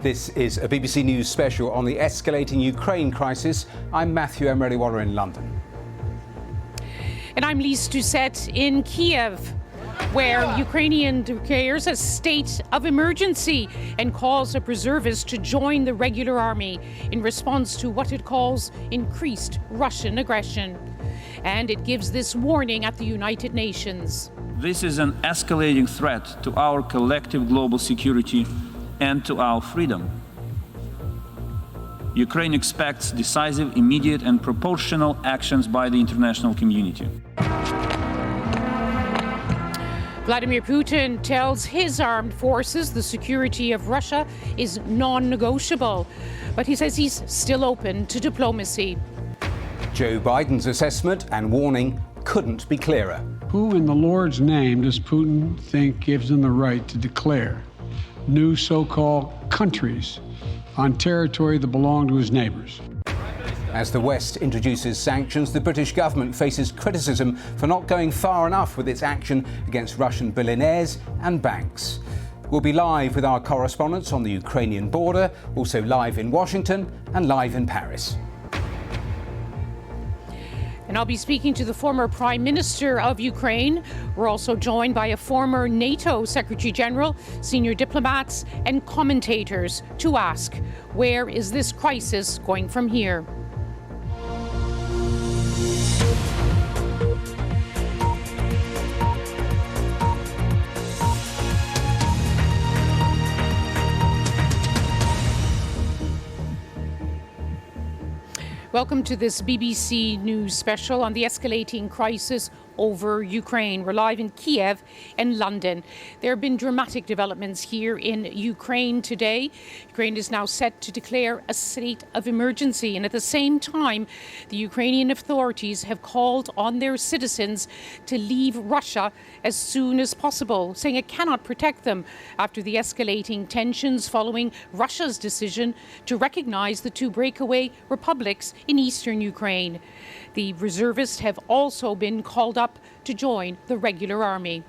This is a BBC News special on the escalating Ukraine crisis. I'm Matthew Amroliwala in London. And I'm Lyce Doucet in Kiev, where Ukrainian declares a state of emergency and calls up reservists to join the regular army in response to what it calls increased Russian aggression. And it gives this warning at the United Nations. This is an escalating threat to our collective global security and to our freedom. Ukraine expects decisive, immediate and proportional actions by the international community. Vladimir Putin tells his armed forces the security of Russia is non-negotiable, but he says he's still open to diplomacy. Joe Biden's assessment and warning couldn't be clearer. Who in the Lord's name does Putin think gives him the right to declare new so-called countries on territory that belong to his neighbors? As the West introduces sanctions, the British government faces criticism for not going far enough with its action against Russian billionaires and banks. We'll be live with our correspondents on the Ukrainian border, also live in Washington and live in Paris. And I'll be speaking to the former Prime Minister of Ukraine. We're also joined by a former NATO Secretary General, senior diplomats and commentators to ask, where is this crisis going from here? Welcome to this BBC News special on the escalating crisis over Ukraine. We're live in Kiev and London. There have been dramatic developments here in Ukraine today. Ukraine is now set to declare a state of emergency, and at the same time, the Ukrainian authorities have called on their citizens to leave Russia as soon as possible, saying it cannot protect them after the escalating tensions following Russia's decision to recognize the two breakaway republics in eastern Ukraine. The reservists have also been called up to join the regular army.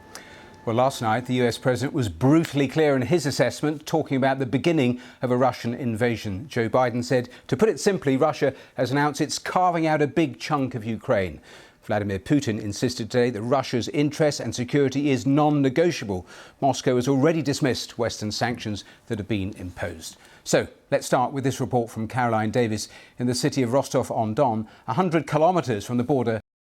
Well, last night, the US president was brutally clear in his assessment, talking about the beginning of a Russian invasion. Joe Biden said, to put it simply, Russia has announced it's carving out a big chunk of Ukraine. Vladimir Putin insisted today that Russia's interest and security is non-negotiable. Moscow has already dismissed Western sanctions that have been imposed. So let's start with this report from Caroline Davis in the city of Rostov-on-Don, 100 kilometres from the border